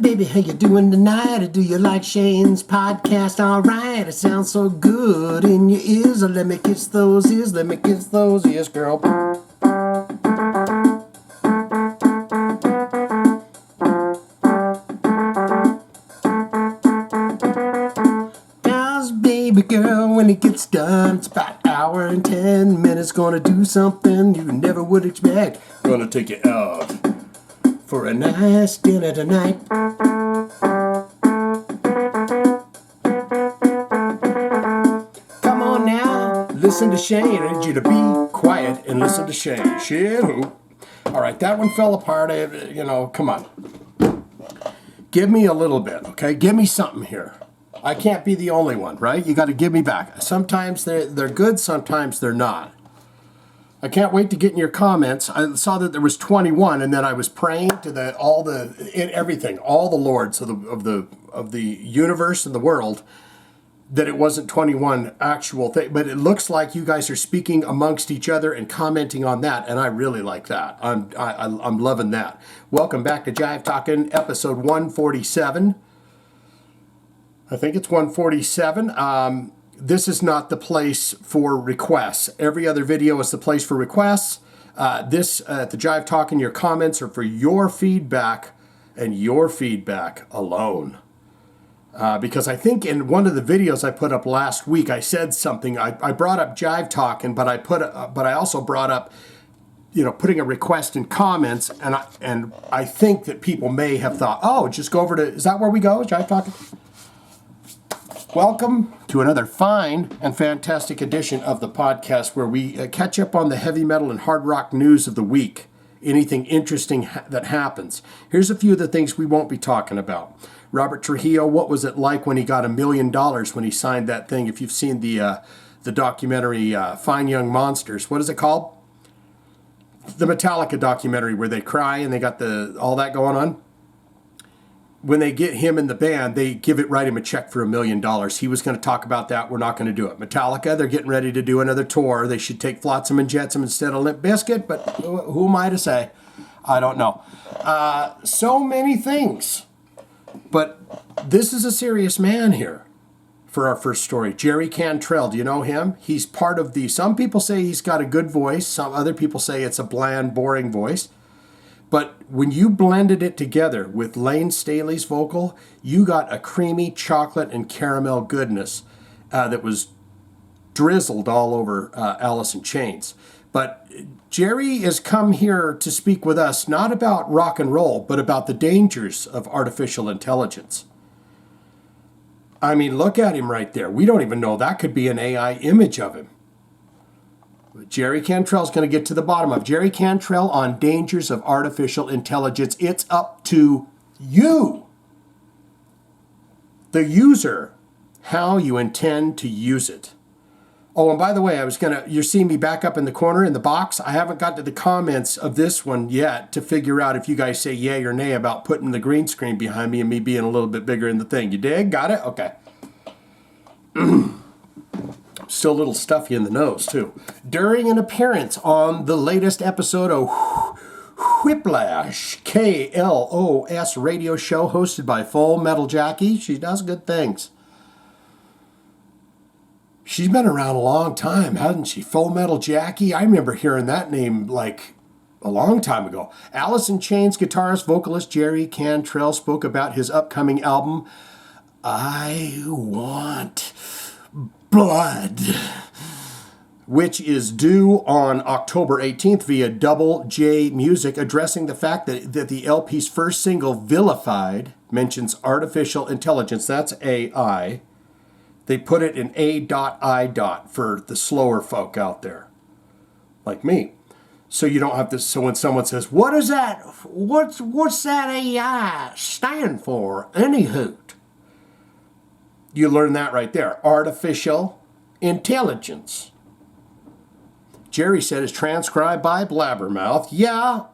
Baby, how you doing tonight? Or do you like Shane's podcast? Alright, it sounds so good in your ears. Let me kiss those ears, let me kiss those ears, girl. Cause baby girl, when it gets done, it's about an hour and 10 minutes. Gonna do something you never would expect. Gonna take you out for a nice dinner tonight. Come on now, listen to Shane. I need you to be quiet and listen to Shane. Shane. All right, that one fell apart. Come on. Give me a little bit, okay? Give me something here. I can't be the only one, right? You got to give me back. Sometimes they're good, sometimes they're not. I can't wait to get in your comments. I saw that there was 21, and then I was praying to all the lords of the universe and the world, that it wasn't 21 actual thing. But it looks like you guys are speaking amongst each other and commenting on that, and I really like that. I'm loving that. Welcome back to Jive Talkin, episode 147. I think it's 147. This is not the place for requests. Every other video is the place for requests. This, at the Jive Talkin, your comments are for your feedback and your feedback alone. Because I think in one of the videos I put up last week, I said something. I brought up Jive Talkin, but I also brought up, putting a request in comments, and I think that people may have thought, oh, just go over to, is that where we go, Jive Talkin? Welcome to another fine and fantastic edition of the podcast where we catch up on the heavy metal and hard rock news of the week. Anything interesting that happens. Here's a few of the things we won't be talking about. Robert Trujillo, what was it like when he got $1 million when he signed that thing? If you've seen the documentary Fine Young Monsters, what is it called? The Metallica documentary where they cry and they got all that going on. When they get him in the band, they write him a check for $1 million. He was going to talk about that. We're not going to do it. Metallica, they're getting ready to do another tour. They should take Flotsam and Jetsam instead of Limp Bizkit, but who am I to say? I don't know. So many things. But this is a serious man here for our first story. Jerry Cantrell, do you know him? He's part of some people say he's got a good voice. Some other people say it's a bland, boring voice. But when you blended it together with Lane Staley's vocal, you got a creamy chocolate and caramel goodness that was drizzled all over Alice in Chains. But Jerry has come here to speak with us, not about rock and roll, but about the dangers of artificial intelligence. I mean, look at him right there. We don't even know that could be an AI image of him. Jerry Cantrell's going to get to the bottom of. Jerry Cantrell on dangers of artificial intelligence. It's up to you, the user, how you intend to use it. Oh, and by the way, you're seeing me back up in the corner in the box. I haven't got to the comments of this one yet to figure out if you guys say yay or nay about putting the green screen behind me and me being a little bit bigger in the thing. You dig? Got it? Okay. Still a little stuffy in the nose, too. During an appearance on the latest episode of Whiplash, KLOS radio show hosted by Full Metal Jackie, she does good things. She's been around a long time, hasn't she? Full Metal Jackie? I remember hearing that name like a long time ago. Alice in Chains guitarist, vocalist Jerry Cantrell spoke about his upcoming album, I Want Blood, which is due on October 18th via Double J Music, addressing the fact that the LP's first single, Vilified, mentions artificial intelligence. That's AI. They put it in A.I. for the slower folk out there, like me. So you don't have to, so when someone says, what is that? What's that AI stand for? Anywho. You learn that right there. Artificial intelligence. Jerry said is transcribed by Blabbermouth. Yeah.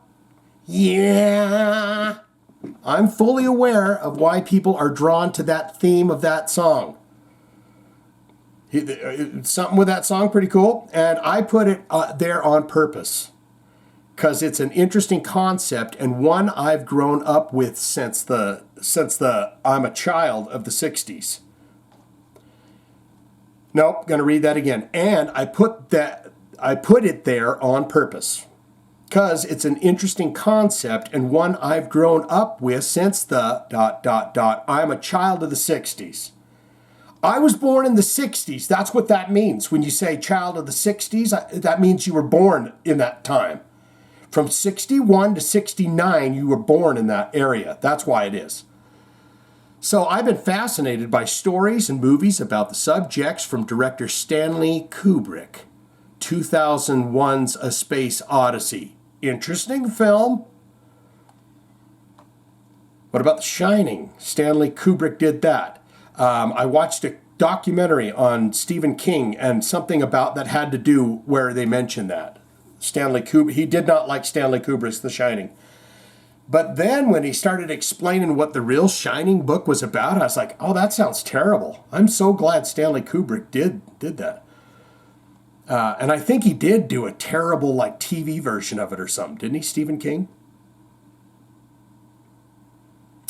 I'm fully aware of why people are drawn to that theme of that song. Something with that song, pretty cool. And I put it there on purpose because it's an interesting concept and one I've grown up with since I'm a child of the 60s. Nope, going to read that again. And I put it there on purpose because it's an interesting concept and one I've grown up with since I'm a child of the 60s. I was born in the 60s. That's what that means. When you say child of the 60s, that means you were born in that time. From 61 to 69, you were born in that area. That's why it is. So I've been fascinated by stories and movies about the subjects from director Stanley Kubrick, 2001's A Space Odyssey. Interesting film. What about The Shining? Stanley Kubrick did that. I watched a documentary on Stephen King and something about that had to do where they mentioned that. Stanley Kubrick, he did not like Stanley Kubrick's The Shining. But then when he started explaining what the real Shining book was about, I was like, oh, that sounds terrible. I'm so glad Stanley Kubrick did that. And I think he did do a terrible TV version of it or something, didn't he, Stephen King?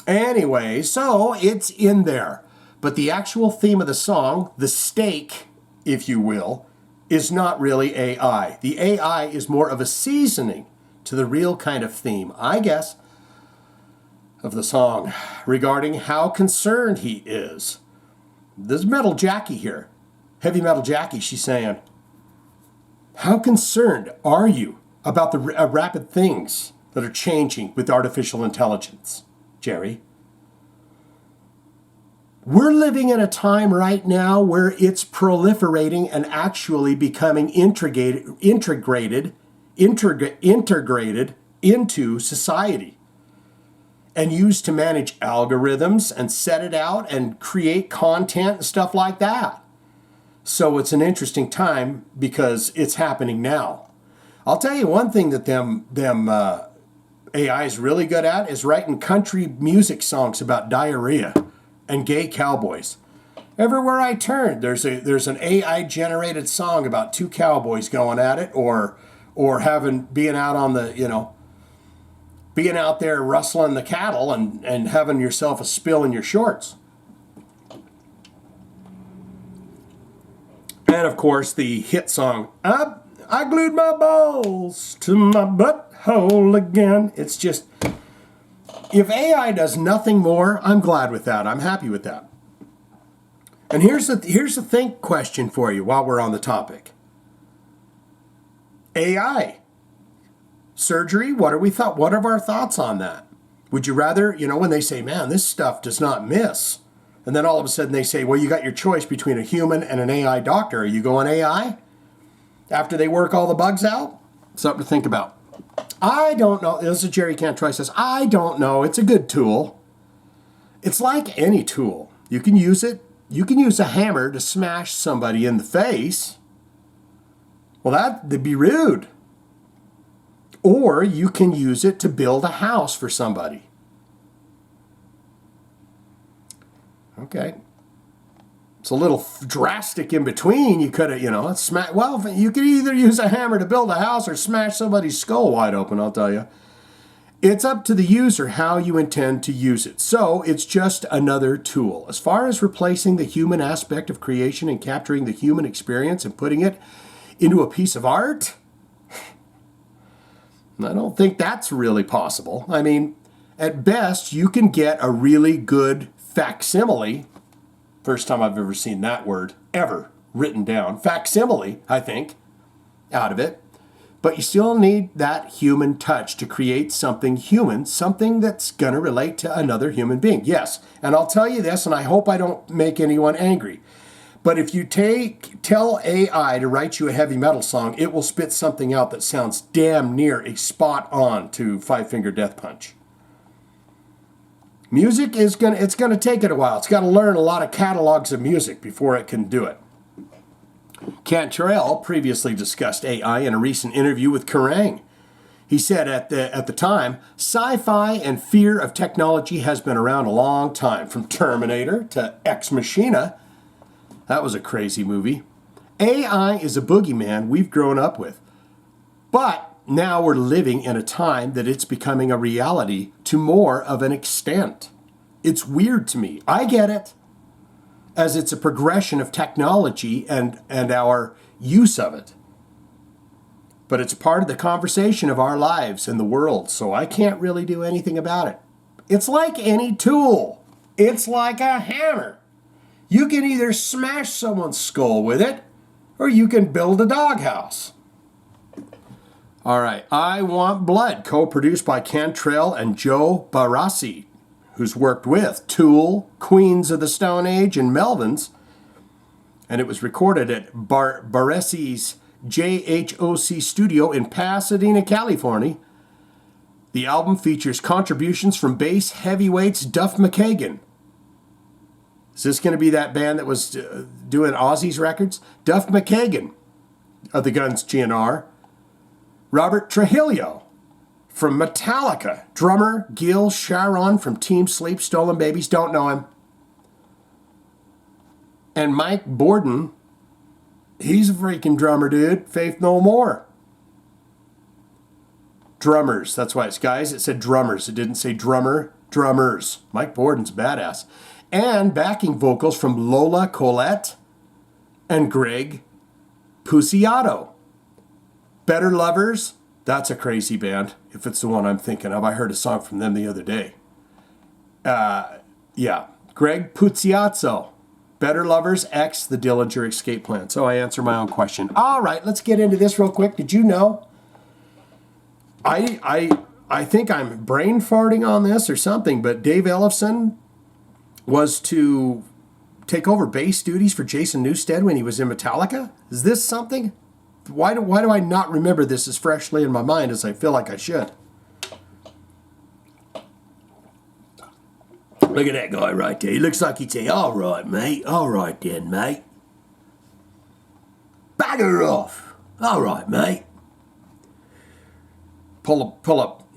Anyway, so it's in there. But the actual theme of the song, the stake, if you will, is not really AI. The AI is more of a seasoning to the real kind of theme, I guess, of the song regarding how concerned he is. There's Metal Jackie here. Heavy Metal Jackie, she's saying, how concerned are you about the rapid things that are changing with artificial intelligence, Jerry? We're living in a time right now where it's proliferating and actually becoming integrated into society and used to manage algorithms and set it out and create content and stuff like that. So it's an interesting time because it's happening now. I'll tell you one thing that them AI is really good at is writing country music songs about diarrhea and gay cowboys. Everywhere I turn, there's an AI generated song about two cowboys going at it, or being out on the being out there rustling the cattle and having yourself a spill in your shorts. And of course the hit song, I glued my balls to my butthole again. It's just, if AI does nothing more, I'm glad with that. I'm happy with that. And here's the think question for you while we're on the topic. AI surgery, what are our thoughts on that? Would you rather, when they say, man, this stuff does not miss, and then all of a sudden they say, well, you got your choice between a human and an AI doctor. Are you going AI after they work all the bugs out? Something to think about. I don't know. This is Jerry Cantrell says, I don't know. It's a good tool. It's like any tool. You can use it. You can use a hammer to smash somebody in the face. Well, that'd be rude. Or you can use it to build a house for somebody. Okay. It's a little drastic in between. You could have, you could either use a hammer to build a house or smash somebody's skull wide open, I'll tell you. It's up to the user how you intend to use it. So it's just another tool. As far as replacing the human aspect of creation and capturing the human experience and putting it into a piece of art, I don't think that's really possible. I mean, at best, you can get a really good facsimile. First time I've ever seen that word ever written down. Facsimile, I think, out of it. But you still need that human touch to create something human, something that's going to relate to another human being. Yes, and I'll tell you this, and I hope I don't make anyone angry. But if you tell AI to write you a heavy metal song, it will spit something out that sounds damn near a spot on to Five Finger Death Punch. Music it's gonna take it a while. It's got to learn a lot of catalogs of music before it can do it. Cantrell previously discussed AI in a recent interview with Kerrang. He said at the time, sci-fi and fear of technology has been around a long time, from Terminator to Ex Machina. That was a crazy movie. AI is a boogeyman we've grown up with. But now we're living in a time that it's becoming a reality to more of an extent. It's weird to me. I get it, as it's a progression of technology and our use of it. But it's part of the conversation of our lives and the world, so I can't really do anything about it. It's like any tool. It's like a hammer. You can either smash someone's skull with it, or you can build a doghouse. All right, I Want Blood, co-produced by Cantrell and Joe Barassi, who's worked with Tool, Queens of the Stone Age, and Melvins. And it was recorded at Barasi's JHOC studio in Pasadena, California. The album features contributions from bass heavyweights Duff McKagan. Is this going to be that band that was doing Ozzy's records? Duff McKagan of the Guns GNR. Robert Trujillo from Metallica. Drummer Gil Sharon from Team Sleep, Stolen Babies, don't know him. And Mike Borden, he's a freaking drummer, dude. Faith No More. Drummers, that's why it's guys. It said drummers. It didn't say drummer. Drummers. Mike Borden's badass. And backing vocals from Lola Colette and Greg Puciato. Better Lovers, that's a crazy band, if it's the one I'm thinking of. I heard a song from them the other day. Yeah, Greg Puciato. Better Lovers, X, the Dillinger Escape Plan. So I answer my own question. All right, let's get into this real quick. Did you know? I think I'm brain farting on this or something, but Dave Ellefson was to take over bass duties for Jason Newsted when he was in Metallica? Is this something? Why do I not remember this as freshly in my mind as I feel like I should? Look at that guy right there. He looks like he'd say, all right, mate. All right then, mate. Bagger off. All right, mate. Pull up,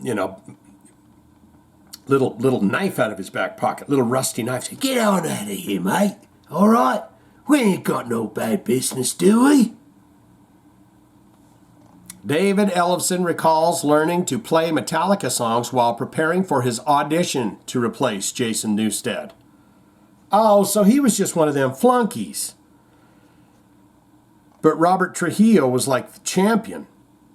little knife out of his back pocket, little rusty knife. Say, get on out of here, mate. All right? We ain't got no bad business, do we? David Ellefson recalls learning to play Metallica songs while preparing for his audition to replace Jason Newsted. Oh, so he was just one of them flunkies. But Robert Trujillo was like the champion,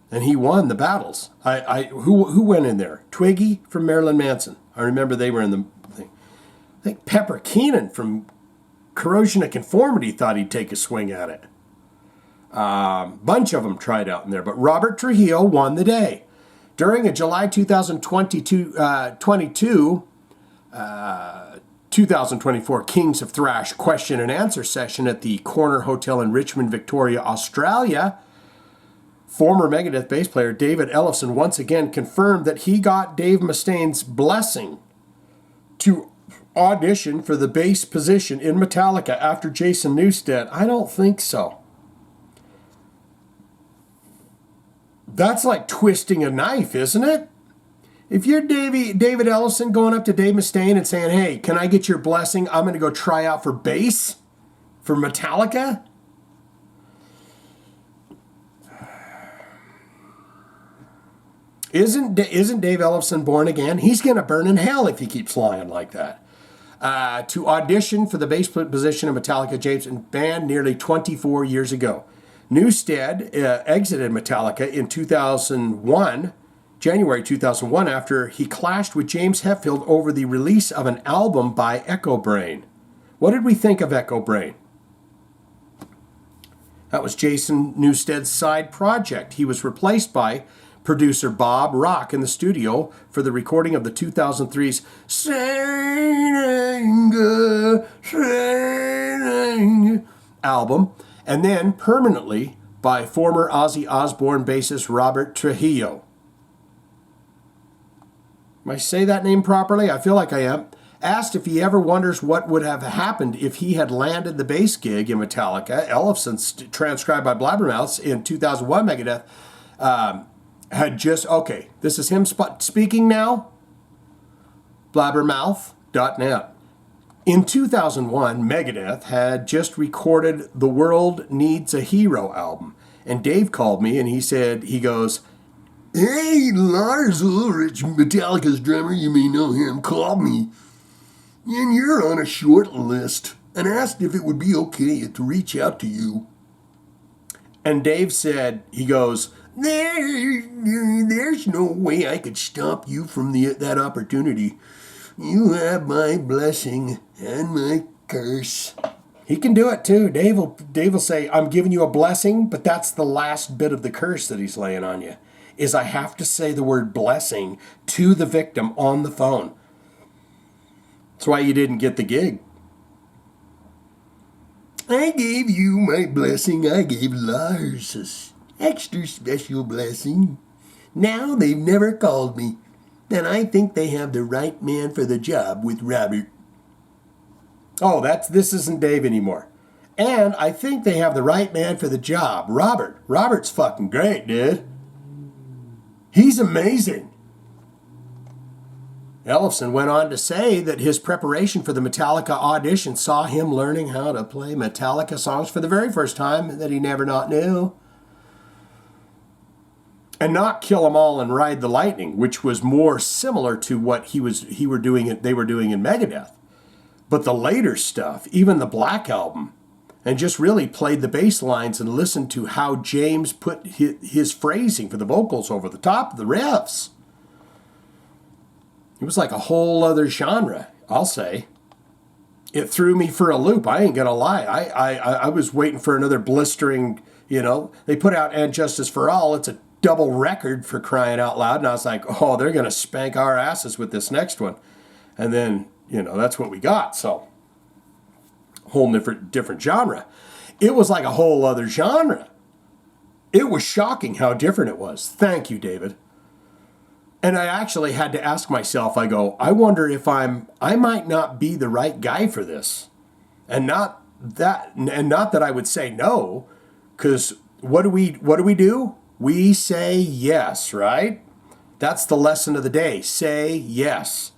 and he won the battles. Who went in there? Twiggy from Marilyn Manson. I remember they were in the thing. I think Pepper Keenan from Corrosion of Conformity thought he'd take a swing at it. Bunch of them tried out in there, but Robert Trujillo won the day. During a July 2024 Kings of Thrash question and answer session at the Corner Hotel in Richmond, Victoria, Australia, former Megadeth bass player David Ellefson once again confirmed that he got Dave Mustaine's blessing to audition for the bass position in Metallica after Jason Newsted. I don't think so. That's like twisting a knife, isn't it? If you're David Ellefson going up to Dave Mustaine and saying, hey, can I get your blessing? I'm going to go try out for bass for Metallica. Isn't Dave Ellefson born again? He's going to burn in hell if he keeps lying like that. To audition for the bass position of Metallica, James band nearly 24 years ago. Newsted exited Metallica in January 2001, after he clashed with James Hetfield over the release of an album by Echo Brain. What did we think of Echo Brain? That was Jason Newsted's side project. He was replaced by producer Bob Rock in the studio for the recording of the 2003's Sing album, and then permanently by former Ozzy Osbourne bassist Robert Trujillo. Am I say that name properly? I feel like I am. Asked if he ever wonders what would have happened if he had landed the bass gig in Metallica, Ellefson, transcribed by Blabbermouths in 2001 Megadeth, had just, okay, this is him speaking now, blabbermouth.net. In 2001, Megadeth had just recorded The World Needs a Hero album. And Dave called me and he goes, "Hey, Lars Ulrich, Metallica's drummer, you may know him, called me. And you're on a short list and asked if it would be okay to reach out to you." And Dave said, he goes, "There's no way I could stop you from that opportunity. You have my blessing and my curse." He can do it too. Dave will say, "I'm giving you a blessing," but that's the last bit of the curse that he's laying on you, is I have to say the word blessing to the victim on the phone. That's why you didn't get the gig. "I gave you my blessing. I gave Lars an extra special blessing. Now they've never called me. And I think they have the right man for the job with Robert." Oh, this isn't Dave anymore. "And I think they have the right man for the job. Robert. Robert's fucking great, dude. He's amazing." Ellefson went on to say that his preparation for the Metallica audition saw him learning how to play Metallica songs for the very first time that he never not knew. And not Kill 'Em All and Ride the Lightning, which was more similar to what they were doing in Megadeth. But the later stuff, even the Black Album, and just really played the bass lines and listened to how James put his phrasing for the vocals over the top of the riffs. It was like a whole other genre, I'll say. It threw me for a loop. I ain't gonna lie. I was waiting for another blistering, they put out And Justice for All. It's a double record, for crying out loud. And I was like, oh, they're gonna spank our asses with this next one. And then, that's what we got. So, whole different genre. It was like a whole other genre. It was shocking how different it was. Thank you, David. And I actually had to ask myself, I wonder if I might not be the right guy for this. And not that I would say no, because what do we do? We say yes, right? That's the lesson of the day. Say yes.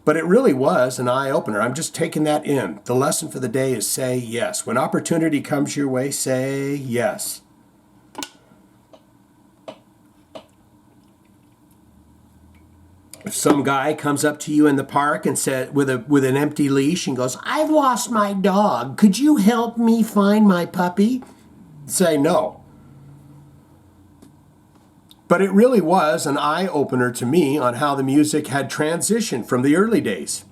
But it really was an eye-opener. I'm just taking that in. The lesson for the day is say yes. When opportunity comes your way, say yes. If some guy comes up to you in the park and said with an empty leash and goes, "I've lost my dog. Could you help me find my puppy?" Say no. But it really was an eye-opener to me on how the music had transitioned from the early days.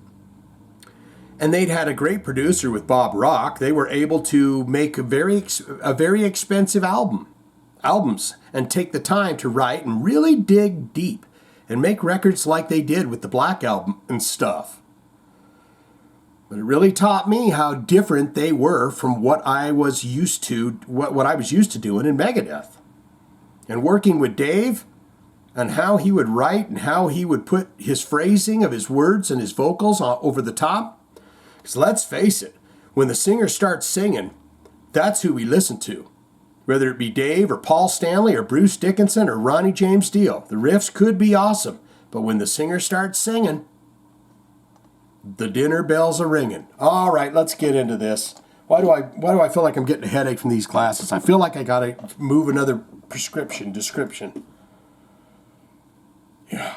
And they'd had a great producer with Bob Rock. They were able to make a very expensive albums and take the time to write and really dig deep and make records like they did with the Black Album and stuff. But it really taught me how different they were from what I was used to, what I was used to doing in Megadeth. And working with Dave and how he would write and how he would put his phrasing of his words and his vocals over the top. Because let's face it, when the singer starts singing, that's who we listen to. Whether it be Dave or Paul Stanley or Bruce Dickinson or Ronnie James Dio, the riffs could be awesome, but when the singer starts singing, the dinner bells are ringing. All right, let's get into this. Why do I feel like I'm getting a headache from these glasses? I feel like I gotta move another description. Yeah.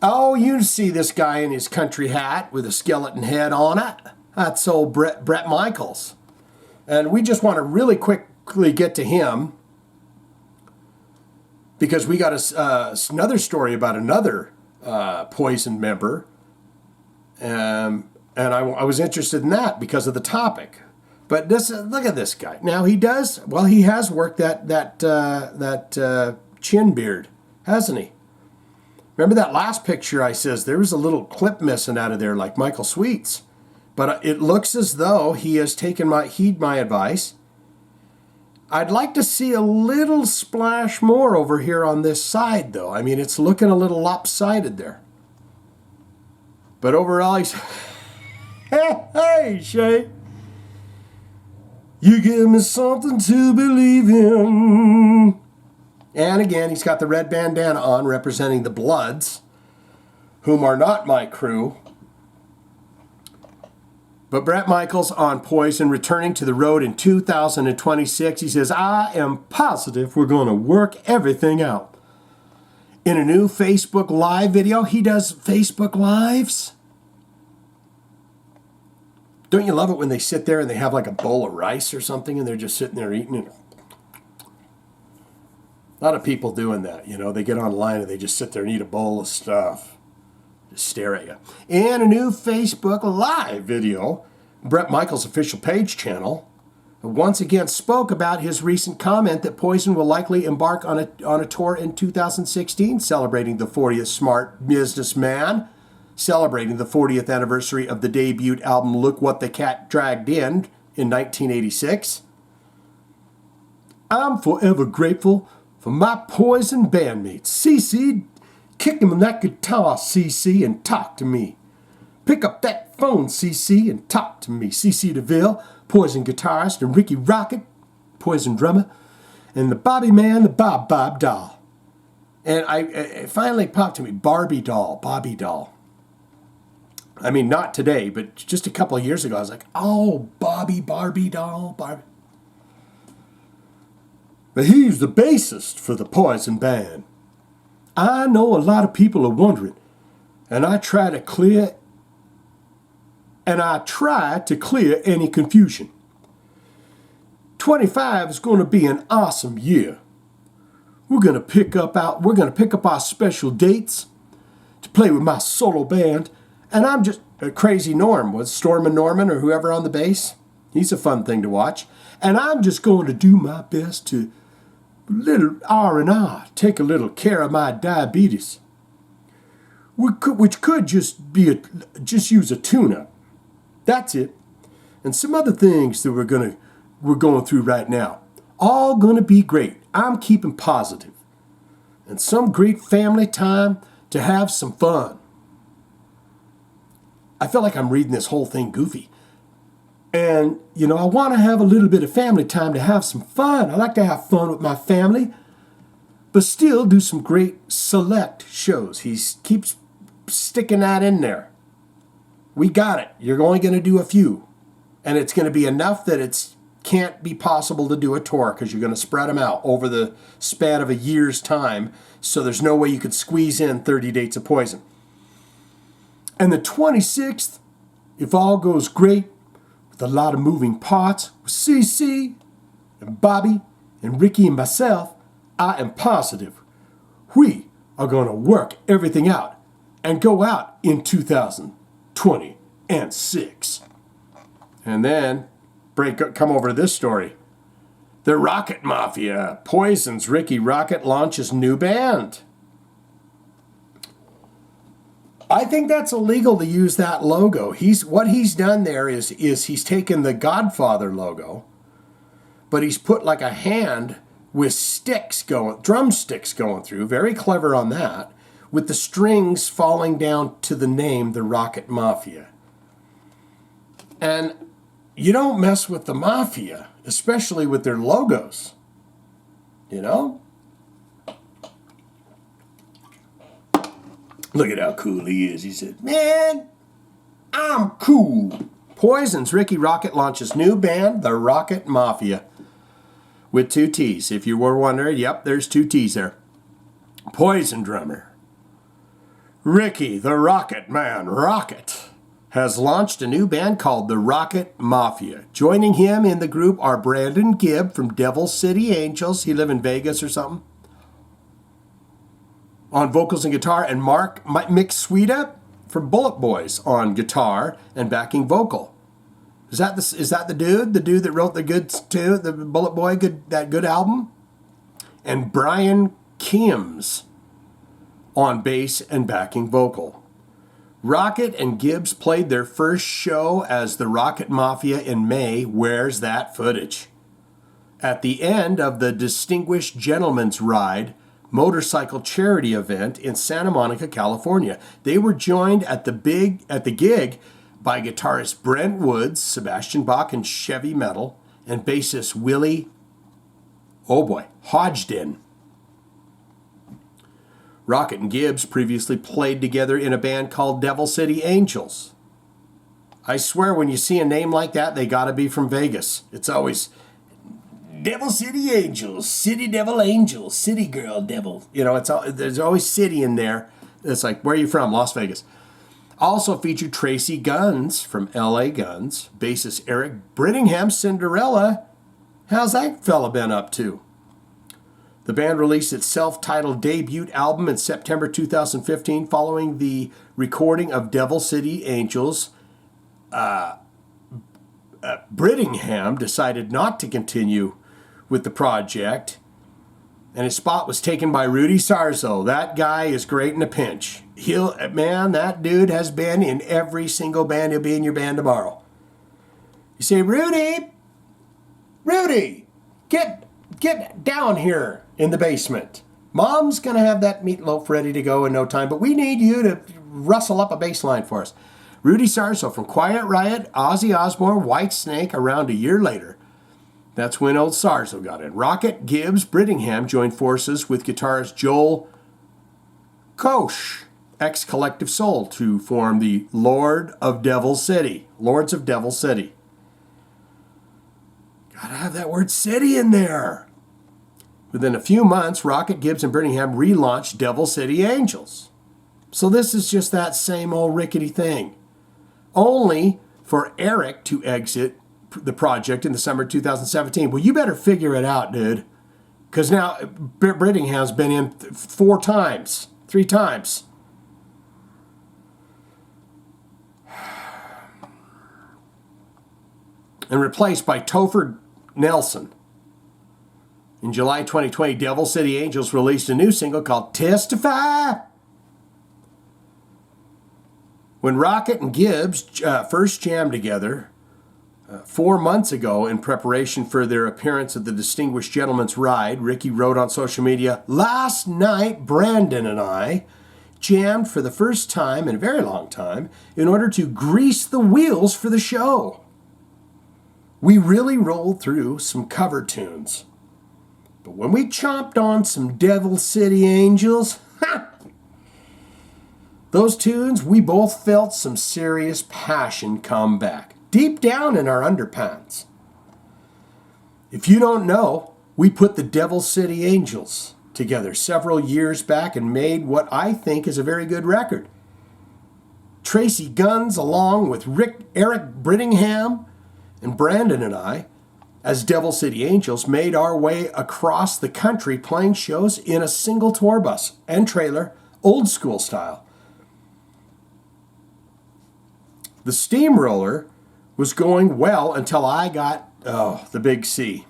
Oh, you see this guy in his country hat with a skeleton head on it? That's old Bret Michaels. And we just want to really quickly get to him because we got another story about another Poison member. And I was interested in that because of the topic. But look at this guy. Now he has worked that chin beard, hasn't he? Remember that last picture I says there was a little clip missing out of there like Michael Sweet's. But it looks as though he has heed my advice. I'd like to see a little splash more over here on this side, though. I mean, it's looking a little lopsided there. But overall, he's... Hey, Shane. You give me something to believe in. And again, he's got the red bandana on representing the Bloods, whom are not my crew. But Bret Michaels on Poison, returning to the road in 2026. He says, I am positive we're going to work everything out. In a new Facebook Live video, he does Facebook Lives. Don't you love it when they sit there and they have like a bowl of rice or something and they're just sitting there eating it? A lot of people doing that, you know. They get online and they just sit there and eat a bowl of stuff. Just stare at you. In a new Facebook Live video, Bret Michaels' official page channel once again spoke about his recent comment that Poison will likely embark on a tour in 2016, celebrating the 40th Smart Businessman, celebrating the 40th anniversary of the debut album Look What the Cat Dragged in 1986. I'm forever grateful for my Poison bandmates. CC, kick him on that guitar, CC, and talk to me. Pick up that phone, CC, and talk to me. CC DeVille, Poison guitarist, and Rikki Rockett, Poison drummer, and the Bobby Man, the Bob doll. And it finally popped to me, Bobby doll. I mean, not today, but just a couple of years ago, I was like, oh, Barbie doll. But he's the bassist for the Poison band. I know a lot of people are wondering, and I try to clear any confusion. 25 is going to be an awesome year. We're going to pick up our special dates to play with my solo band, and I'm just Crazy Norm was Stormin' Norman or whoever on the bass. He's a fun thing to watch, and I'm just going to do my best to little R&R, take a little care of my diabetes, which could just use a tune-up. That's it. And some other things that we're going through right now. All gonna be great. I'm keeping positive. And some great family time to have some fun. I feel like I'm reading this whole thing goofy. And, you know, I want to have a little bit of family time to have some fun. I like to have fun with my family, but still do some great select shows. He keeps sticking that in there. We got it. You're only going to do a few. And it's going to be enough that it can't be possible to do a tour because you're going to spread them out over the span of a year's time. So there's no way you could squeeze in 30 dates of Poison. And the 26th, if all goes great, with a lot of moving parts, with CC and Bobby and Rikki and myself, I am positive we are going to work everything out and go out in 2026. And then come over to this story. The Rocket Mafia. Poison's Rikki Rockett launches new band. I think that's illegal to use that logo. What he's done there is he's taken the Godfather logo, but he's put like a hand with drumsticks going through. Very clever on that, with the strings falling down to the name, the Rocket Mafia. And you don't mess with the Mafia, especially with their logos. You know? Look at how cool he is. He said, man, I'm cool. Poison's Rikki Rockett launches new band, the Rocket Mafia, with 2 T's. If you were wondering, yep, there's 2 T's there. Poison drummer Rikki the Rocket Man Rockett has launched a new band called the Rocket Mafia. Joining him in the group are Brandon Gibb from Devil City Angels. He live in Vegas or something. On vocals and guitar, and Mick Sweeta from Bullet Boys on guitar and backing vocal. Is that the dude? The dude that wrote the Bullet Boy that good album? And Brian Kims on bass and backing vocal. Rockett and Gibbs played their first show as the Rocket Mafia in May. Where's that footage? At the end of the Distinguished Gentleman's Ride motorcycle charity event in Santa Monica, California. They were joined at the gig by guitarist Brent Woods, Sebastian Bach and Chevy Metal, and bassist Willie Hodgdon. Rockett and Gibbs previously played together in a band called Devil City Angels. I swear when you see a name like that, they gotta be from Vegas. It's always Devil City Angels, City Devil Angels, City Girl Devil. You know, there's always city in there. It's like, where are you from? Las Vegas. Also featured Tracy Guns from LA Guns, bassist Eric Brittingham, Cinderella. How's that fella been up to? The band released its self-titled debut album in September 2015 following the recording of Devil City Angels. Brittingham decided not to continue with the project, and his spot was taken by Rudy Sarzo. That guy is great in a pinch. That dude has been in every single band. He'll be in your band tomorrow. You say, Rudy, get down here in the basement. Mom's going to have that meatloaf ready to go in no time, but we need you to rustle up a bass line for us. Rudy Sarzo from Quiet Riot, Ozzy Osbourne, Whitesnake around a year later. That's when old Sarzo got in. Rockett, Gibbs, Brittingham joined forces with guitarist Joel Koch, ex-Collective Soul, to form the Lords of Devil City. Gotta have that word city in there. Within a few months, Rockett, Gibbs, and Brittingham relaunched Devil City Angels. So this is just that same old rickety thing. Only for Eric to exit the project in the summer 2017. Well, you better figure it out, dude. Because now Brittingham's been in 3 times. And replaced by Topher Nelson. In July 2020, Devil City Angels released a new single called Testify. When Rockett and Gibbs first jammed together 4 months ago in preparation for their appearance at the Distinguished Gentleman's Ride, Rikki wrote on social media, "Last night, Brandon and I jammed for the first time in a very long time in order to grease the wheels for the show. We really rolled through some cover tunes. But when we chomped on some Devil City Angels, those tunes, we both felt some serious passion come back, deep down in our underpants. If you don't know, we put the Devil City Angels together several years back and made what I think is a very good record. Tracy Guns, along with Eric Brittingham and Brandon and I, as Devil City Angels, made our way across the country playing shows in a single tour bus and trailer, old school style. The steamroller was going well until I got, the big C.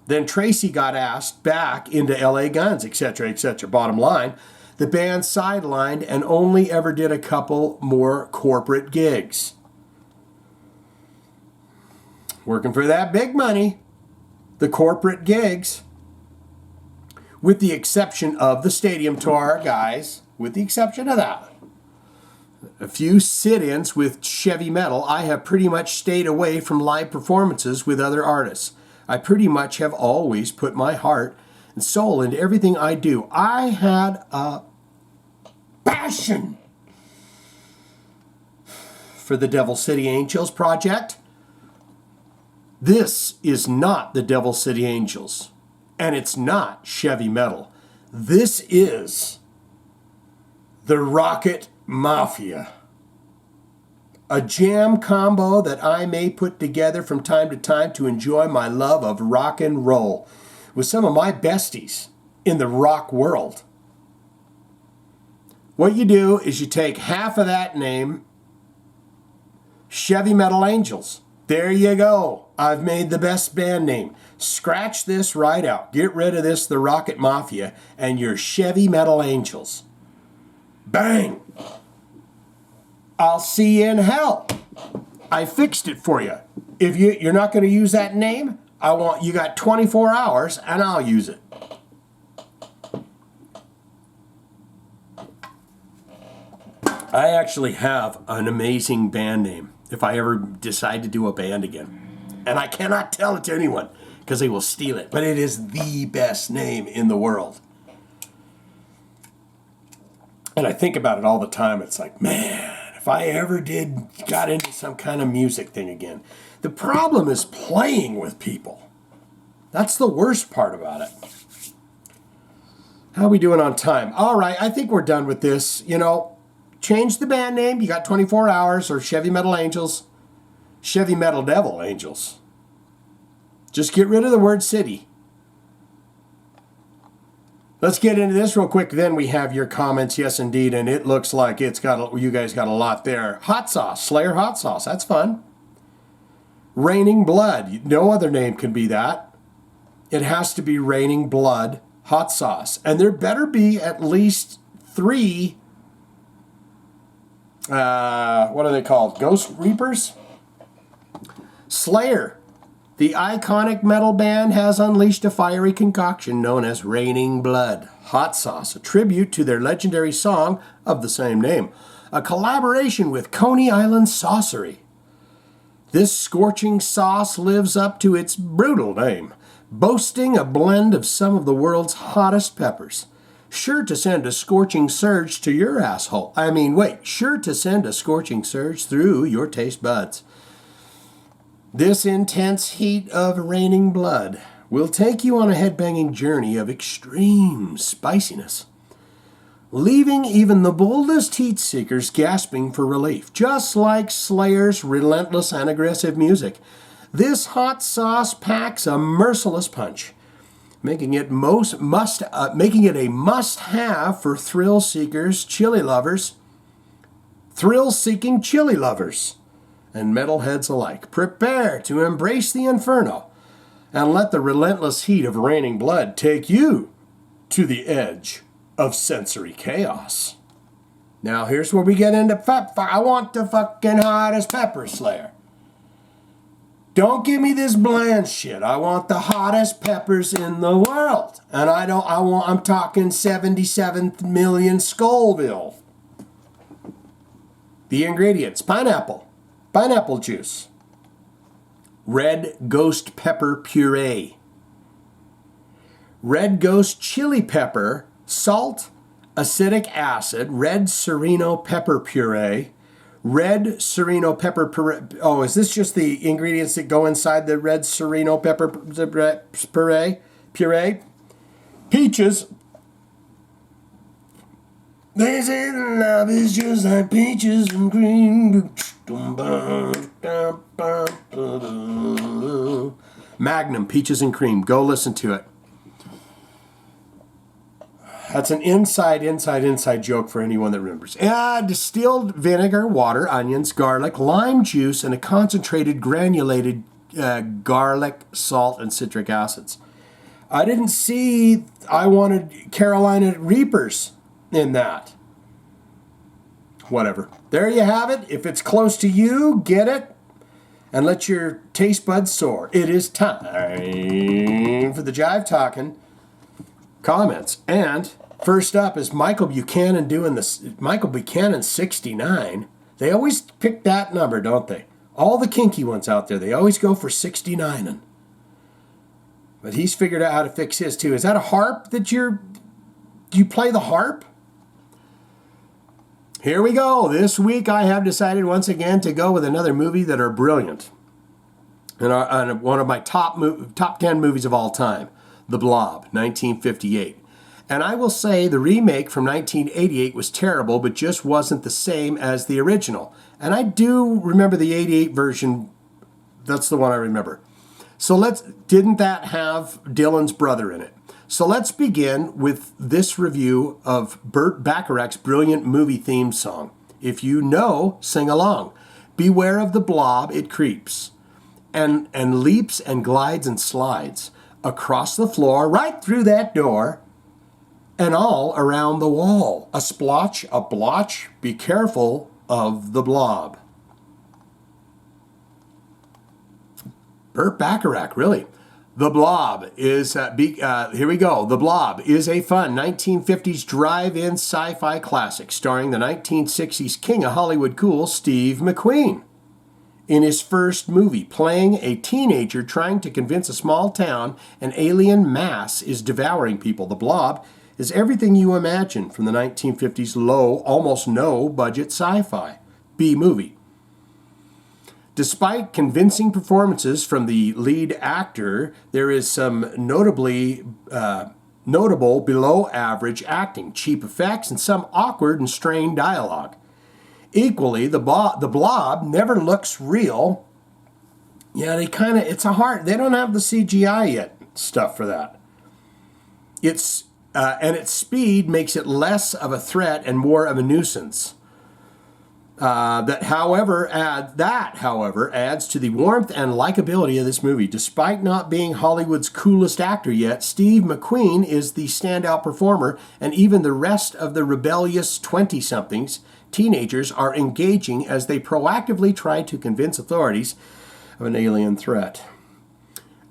Then Tracy got asked back into LA Guns, etc., etc. Bottom line, the band sidelined and only ever did a couple more corporate gigs. Working for that big money, the corporate gigs, with the exception of the stadium tour, guys, with the exception of that. A few sit-ins with Chevy Metal, I have pretty much stayed away from live performances with other artists. I pretty much have always put my heart and soul into everything I do. I had a passion for the Devil City Angels project. This is not the Devil City Angels, and it's not Chevy Metal. This is the Rockett Mafia, a jam combo that I may put together from time to time to enjoy my love of rock and roll with some of my besties in the rock world. What you do is you take half of that name, Chevy Metal Angels. There you go. I've made the best band name. Scratch this right out. Get rid of this, the Rockett Mafia, and your Chevy Metal Angels. Bang! I'll see you in hell. I fixed it for you. If you're not going to use that name, you got 24 hours and I'll use it. I actually have an amazing band name if I ever decide to do a band again. And I cannot tell it to anyone because they will steal it. But it is the best name in the world. And I think about it all the time. It's like, man, if I ever got into some kind of music thing again. The problem is playing with people. That's the worst part about it. How are we doing on time? All right, I think we're done with this. Change the band name. You got 24 hours, or Chevy Metal Angels. Chevy Metal Devil Angels. Just get rid of the word city. Let's get into this real quick. Then we have your comments. Yes, indeed. And it looks like you guys got a lot there. Hot sauce. Slayer hot sauce. That's fun. Raining Blood. No other name can be that. It has to be Raining Blood hot sauce. And there better be at least 3, what are they called? Ghost Reapers? Slayer. The iconic metal band has unleashed a fiery concoction known as Raining Blood hot sauce, a tribute to their legendary song of the same name, a collaboration with Coney Island Saucery. This scorching sauce lives up to its brutal name, boasting a blend of some of the world's hottest peppers. Sure to send a scorching surge to your asshole. Sure to send a scorching surge through your taste buds. This intense heat of Raining Blood will take you on a headbanging journey of extreme spiciness, leaving even the boldest heat seekers gasping for relief. Just like Slayer's relentless and aggressive music, this hot sauce packs a merciless punch, making it a must-have for thrill-seeking chili lovers, and metalheads alike. Prepare to embrace the inferno and let the relentless heat of Raining Blood take you to the edge of sensory chaos. Now here's where we get into I want the fucking hottest pepper, Slayer. Don't give me this bland shit. I want the hottest peppers in the world. And I'm talking 77 million Scoville. The ingredients: pineapple juice, red ghost pepper puree, red ghost chili pepper, salt, acetic acid, red serrano pepper puree, red serrano pepper puree. Oh, is this just the ingredients that go inside the red serrano pepper puree? Peaches. They say love is just like peaches and cream. Magnum, peaches and cream. Go listen to it. That's an inside joke for anyone that remembers. Distilled vinegar, water, onions, garlic, lime juice, and a concentrated granulated garlic, salt, and citric acids. I didn't see I wanted Carolina Reapers in that. Whatever. There you have it. If it's close to you, get it and let your taste buds soar. It is time for the Jive Talkin comments. And first up is Michael Buchanan doing this. Michael Buchanan 69. They always pick that number, don't they? All the kinky ones out there, they always go for 69. But he's figured out how to fix his too. Is that a harp that do you play the harp? Here we go. This week I have decided once again to go with another movie that are brilliant. And one of my top 10 movies of all time, The Blob, 1958. And I will say the remake from 1988 was terrible, but just wasn't the same as the original. And I do remember the 88 version. That's the one I remember. So didn't that have Dylan's brother in it? So let's begin with this review of Burt Bacharach's brilliant movie theme song. If you know, sing along. Beware of the blob, it creeps, and leaps and glides and slides across the floor, right through that door, and all around the wall. A splotch, a blotch, be careful of the blob. Burt Bacharach, really. The Blob is, here we go. The Blob is a fun 1950s drive-in sci-fi classic starring the 1960s king of Hollywood cool, Steve McQueen. In his first movie, playing a teenager trying to convince a small town an alien mass is devouring people, the Blob is everything you imagine from the 1950s low, almost no budget sci-fi B movie. Despite convincing performances from the lead actor, there is some notable below average acting, cheap effects, and some awkward and strained dialogue. Equally, the blob never looks real. Yeah, they don't have the CGI yet stuff for that. And its speed makes it less of a threat and more of a nuisance. That, however, adds to the warmth and likability of this movie. Despite not being Hollywood's coolest actor yet, Steve McQueen is the standout performer, and even the rest of the rebellious 20-somethings, teenagers, are engaging as they proactively try to convince authorities of an alien threat.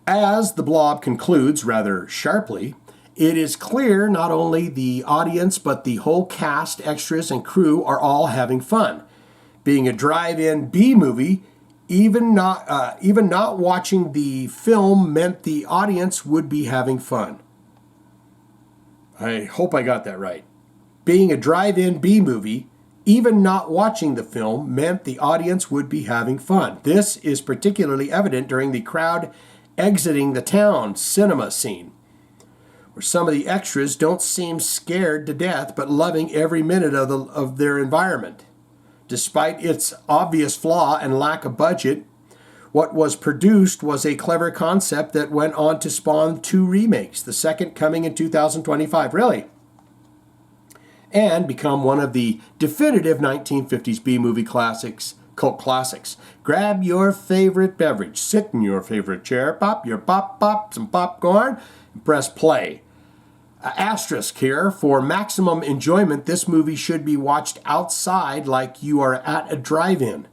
As the blob concludes rather sharply, it is clear not only the audience but the whole cast, extras, and crew are all having fun. Being a drive-in B movie, even not watching the film meant the audience would be having fun. I hope I got that right. Being a drive-in B movie, even not watching the film meant the audience would be having fun. This is particularly evident during the crowd exiting the town cinema scene, where some of the extras don't seem scared to death but loving every minute of their environment. Despite its obvious flaw and lack of budget, what was produced was a clever concept that went on to spawn 2 remakes, the second coming in 2025, really, and become one of the definitive 1950s B-movie classics, cult classics. Grab your favorite beverage, sit in your favorite chair, pop some popcorn, and press play. Asterisk here, for maximum enjoyment, this movie should be watched outside like you are at a drive-in,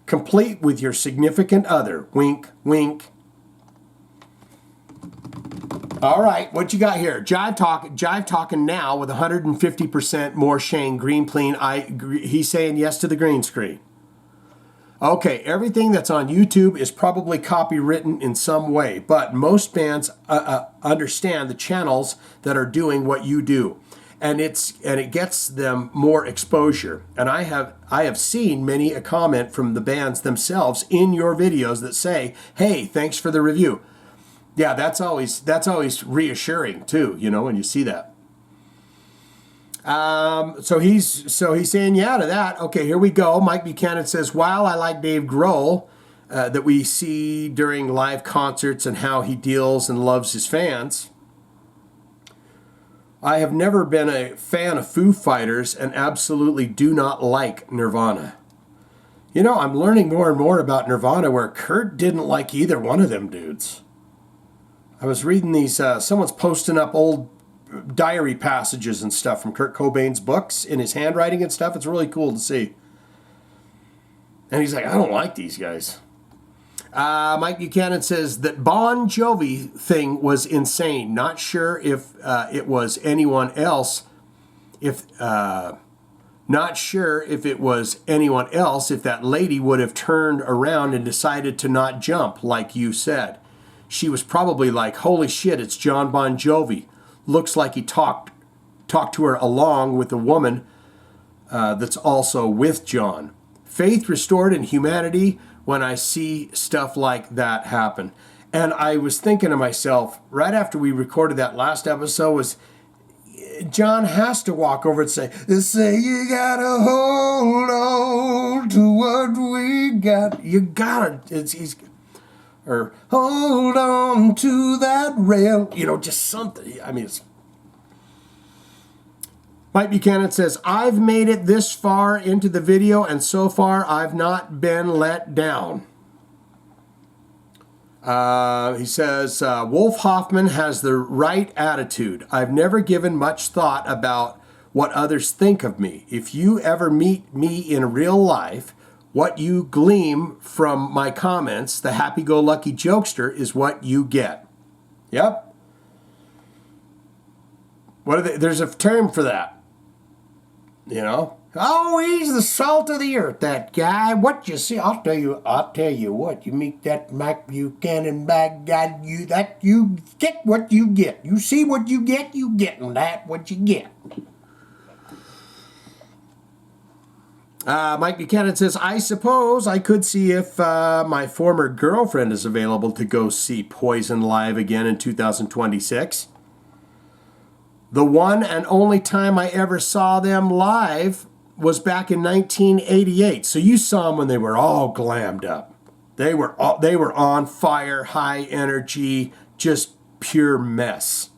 complete with your significant other. Wink, wink. All right, what you got here? Jive Talkin now with 150% more Shane green clean. He's saying yes to the green screen. Okay, everything that's on YouTube is probably copywritten in some way, but most bands understand the channels that are doing what you do, and it gets them more exposure. And I have seen many a comment from the bands themselves in your videos that say, "Hey, thanks for the review." Yeah, that's always reassuring too, when you see that. So he's saying yeah to that. Okay, here we go. Mike Buchanan says, while I like Dave Grohl, that we see during live concerts and how he deals and loves his fans, I have never been a fan of Foo Fighters and absolutely do not like Nirvana. I'm learning more and more about Nirvana where Kurt didn't like either one of them dudes. I was reading these, someone's posting up old diary passages and stuff from Kurt Cobain's books in his handwriting and stuff. It's really cool to see. And he's like, I don't like these guys. Mike Buchanan says that Bon Jovi thing was insane. Not sure if it was anyone else. Not sure if it was anyone else if that lady would have turned around and decided to not jump like you said. She was probably like, holy shit, it's John Bon Jovi. Looks like he talked to her along with a woman that's also with John. Faith restored in humanity when I see stuff like that happen. And I was thinking to myself, right after we recorded that last episode, was John has to walk over and say you gotta hold on to what we got. You gotta, or hold on to that rail, just something. I mean, Mike Buchanan says, I've made it this far into the video, and so far I've not been let down. He says, Wolf Hoffman has the right attitude. I've never given much thought about what others think of me. If you ever meet me in real life, what you glean from my comments, the happy-go-lucky jokester, is what you get. Yep. There's a term for that. Oh, he's the salt of the earth, that guy. What you see, I'll tell you what, you meet that Mike Buchanan bad guy, you get what you get. You see what you get, and that what you get. Mike Buchanan says, I suppose I could see if my former girlfriend is available to go see Poison live again in 2026. The one and only time I ever saw them live was back in 1988. So you saw them when they were all glammed up. They were on fire, high energy, just pure mess.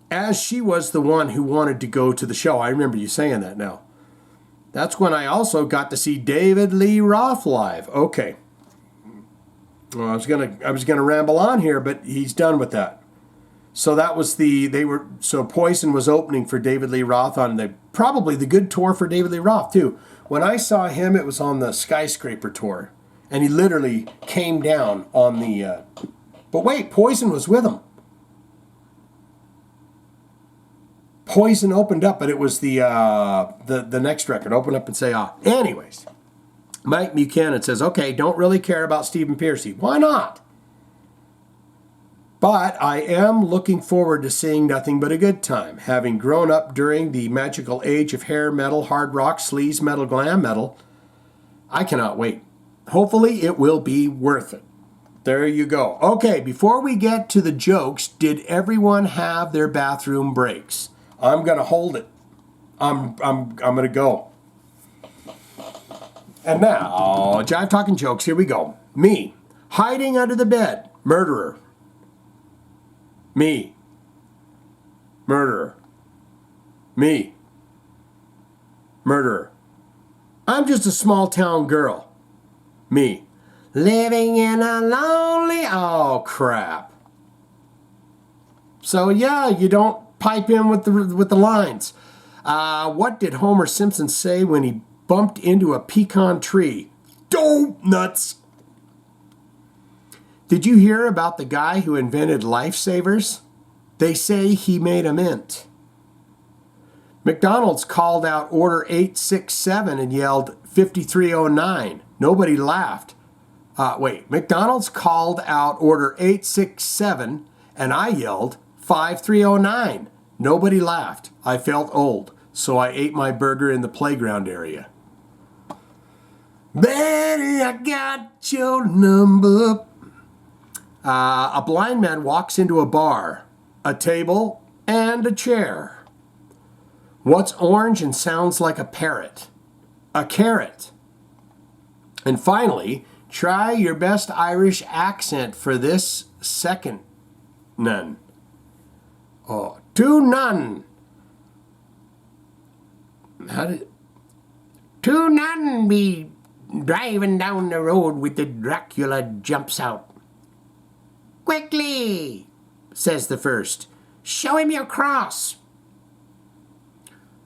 As she was the one who wanted to go to the show. I remember you saying that now. That's when I also got to see David Lee Roth live. Okay. Well, I was gonna ramble on here, but he's done with that. So that was so Poison was opening for David Lee Roth on probably the good tour for David Lee Roth too. When I saw him, it was on the Skyscraper tour, and he literally came down on the. But wait, Poison was with him. Poison opened up, but it was the next record. Open up and say ah. Anyways, Mike Buchanan says, okay, don't really care about Stephen Pearcy. Why not? But I am looking forward to seeing nothing but a good time. Having grown up during the magical age of hair metal, hard rock, sleaze metal, glam metal, I cannot wait. Hopefully it will be worth it. There you go. Okay, before we get to the jokes, did everyone have their bathroom breaks? I'm going to hold it. I'm going to go. And now, Jive Talking jokes. Here we go. Me, hiding under the bed, murderer. Me, murderer. Me, murderer. I'm just a small town girl. Me, living in a lonely... Oh, crap. So, yeah, you don't pipe in with the lines. What did Homer Simpson say when he bumped into a pecan tree? Dope nuts. Did you hear about the guy who invented lifesavers? They say he made a mint. McDonald's called out order 867 and yelled 5309. Nobody laughed. McDonald's called out order 867 and I yelled 5309. Nobody laughed. I felt old, so I ate my burger in the playground area. Betty, I got your number. A blind man walks into a bar, a table, and a chair. What's orange and sounds like a parrot? A carrot. And finally, try your best Irish accent for this second none. Oh, to none. To none be driving down the road with the Dracula jumps out. Quickly, says the first. Show him your cross.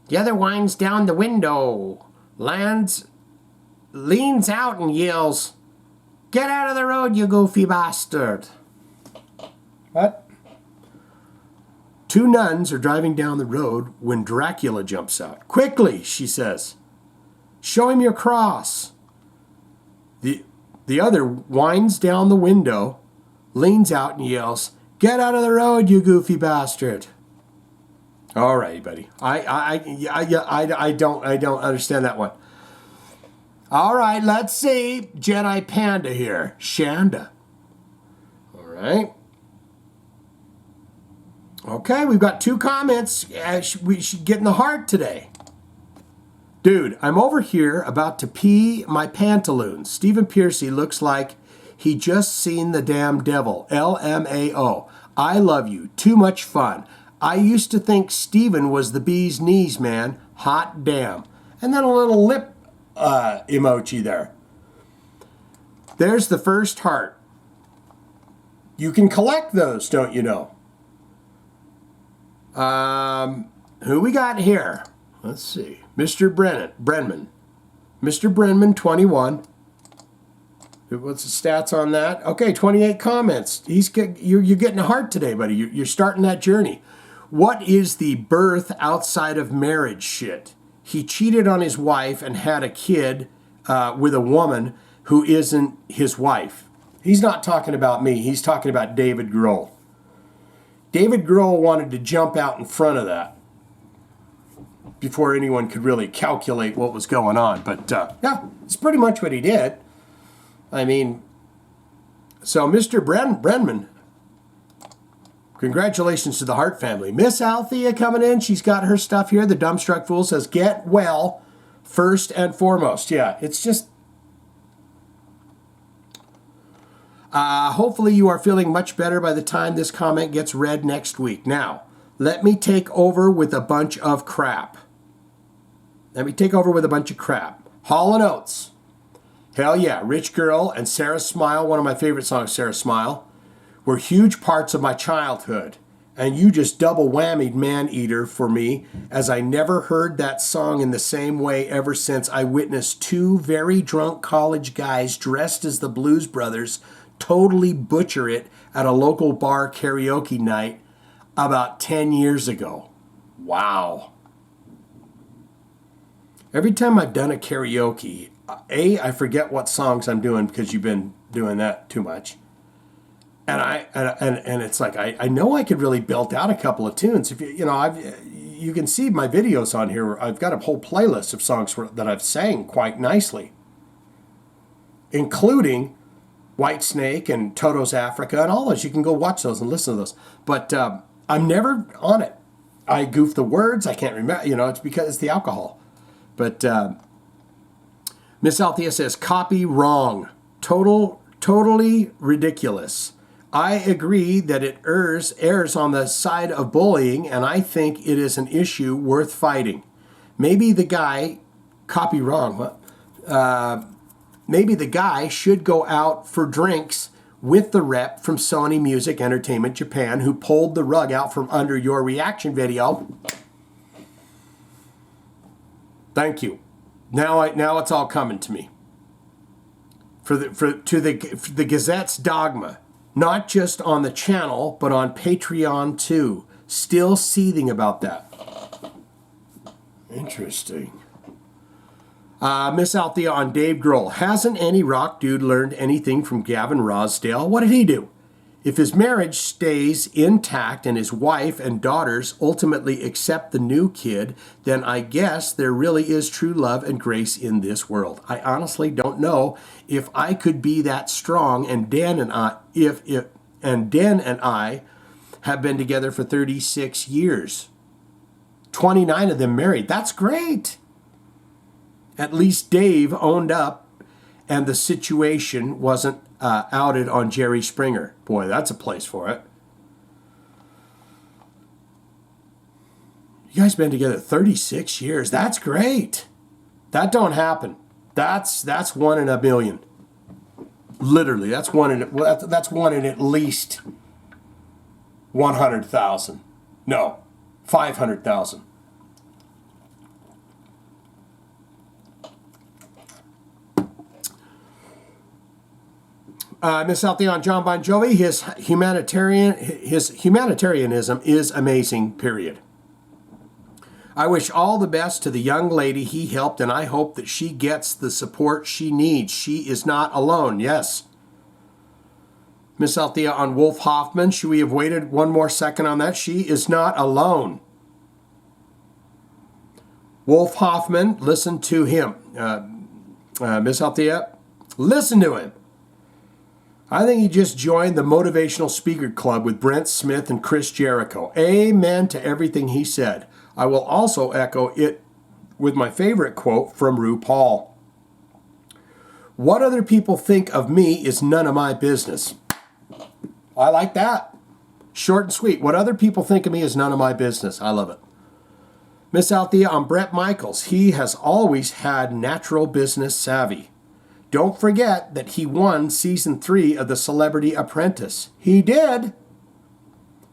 The other winds down the window, leans out and yells, Get out of the road, you goofy bastard. What? Two nuns are driving down the road when Dracula jumps out. Quickly, she says. Show him your cross. The other winds down the window, leans out and yells, Get out of the road, you goofy bastard. All right, buddy. I don't understand that one. All right, let's see. Jedi Panda here. Shanda. All right. Okay, we've got 2 comments. We should get in the heart today. Dude, I'm over here about to pee my pantaloons. Stephen Pearcy looks like he just seen the damn devil. LMAO. I love you. Too much fun. I used to think Stephen was the bee's knees, man. Hot damn. And then a little lip emoji there. There's the first heart. You can collect those, don't you know? Who we got here? Let's see. Mr. Brenman. Mr. Brenman, 21. What's the stats on that? Okay, 28 comments. You're getting a heart today, buddy. You're starting that journey. What is the birth outside of marriage shit? He cheated on his wife and had a kid with a woman who isn't his wife. He's not talking about me. He's talking about David Grohl. David Grohl wanted to jump out in front of that before anyone could really calculate what was going on. But yeah, it's pretty much what he did. I mean, so Mr. Brenman, congratulations to the Hart family. Miss Althea coming in. She's got her stuff here. The Dumbstruck Fool says, get well first and foremost. Yeah, it's just... hopefully you are feeling much better by the time this comment gets read next week. Now, let me take over with a bunch of crap. Hall & Oates. Hell yeah. Rich Girl and Sarah Smile, one of my favorite songs, Sarah Smile, were huge parts of my childhood. And you just double whammied Man-Eater for me, as I never heard that song in the same way ever since I witnessed two very drunk college guys dressed as the Blues Brothers totally butcher it at a local bar karaoke night about 10 years ago. Wow. Every time I've done a karaoke, I forget what songs I'm doing because you've been doing that too much. And it's like I know I could really belt out a couple of tunes. If you can see my videos on here. I've got a whole playlist of songs that I've sang quite nicely, including Whitesnake and Toto's Africa and all those. You can go watch those and listen to those. But I'm never on it. I goof the words. I can't remember. It's because it's the alcohol. But Miss Althea says, copy wrong. Totally ridiculous. I agree that it errs on the side of bullying, and I think it is an issue worth fighting. Maybe the guy, copy wrong, maybe the guy should go out for drinks with the rep from Sony Music Entertainment Japan who pulled the rug out from under your reaction video. Thank you. Now it's all coming to me. To the Gazette's dogma, not just on the channel, but on Patreon too. Still seething about that. Interesting. Miss Althea on Dave Grohl. Hasn't any rock dude learned anything from Gavin Rossdale? What did he do? If his marriage stays intact and his wife and daughters ultimately accept the new kid, then I guess there really is true love and grace in this world. I honestly don't know if I could be that strong, and Dan and I have been together for 36 years. 29 of them married. That's great. At least Dave owned up and the situation wasn't outed on Jerry Springer. Boy, that's a place for it. You guys been together 36 years. That's great. That don't happen. That's one in a million. Literally, that's one in at least 100,000. No, 500,000. Miss Althea on John Bon Jovi, his humanitarianism is amazing, period. I wish all the best to the young lady he helped, and I hope that she gets the support she needs. She is not alone, yes. Miss Althea on Wolf Hoffman, should we have waited one more second on that? She is not alone. Wolf Hoffman, listen to him. Miss Althea, listen to him. I think he just joined the Motivational Speaker Club with Brent Smith and Chris Jericho. Amen to everything he said. I will also echo it with my favorite quote from RuPaul. What other people think of me is none of my business. I like that. Short and sweet. What other people think of me is none of my business. I love it. Miss Althea on Bret Michaels. He has always had natural business savvy. Don't forget that he won season 3 of The Celebrity Apprentice. He did.